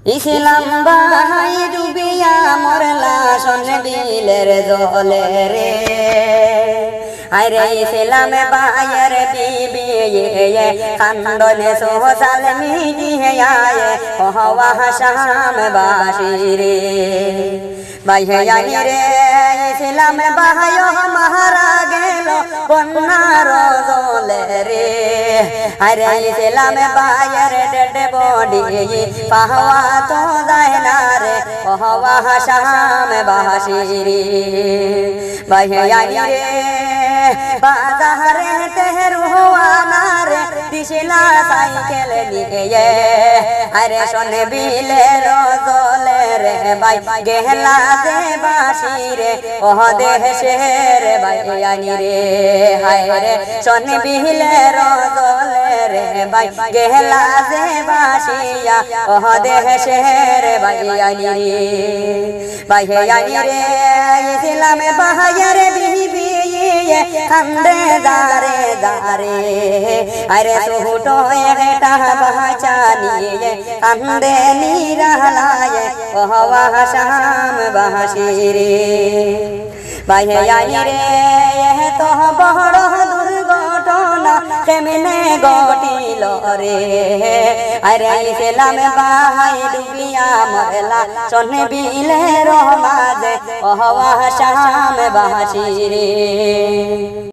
ইসলাম বাহাই ডুবিয়া মরলা শোন বিলের জলে রে আরে ইসলাম বাহায়ের বিবি খান্দনে সোসাল মিডিয়ায় হওয়া শাম বাসি রে বাইহানি রে ইসলাম বাহায় মারা গেল বন্যার জলে রে আরে ইসলাম বাহায়ের ডেড বডি পাওয়া তো যায় না রে হওয়া শাম বাসি রে বাইহানি রে বাজারে তেহরুয়ানা রে দিশলা সাইকেল নিয়ে আরে শোনে বিলের জলে রে ভাই গেলা দে বাসি রে ওহ দেশের বাইয়ানি রে হায় রে শোনে বিলের জলে রে ভাই গেলা দে বাসিয়া ওহ দেশের বাইয়ানি রে বাইয়ানি রে ইসলাম বাহায়ের বিবি খান্দে দারে দারে আরে সুহুটো একটা বাঁচানিয়ে কান্দে নিরালায় ওহওয়া শাম বাসি রে বাইহানি রে তো বড় দুর্ঘটনা কেমনে ঘটিল রে আরে ইসলাম বাহাই ডুবিয়া মরলা শোনে বিলের মাঝে ওহওয়া শাম বাসি রে।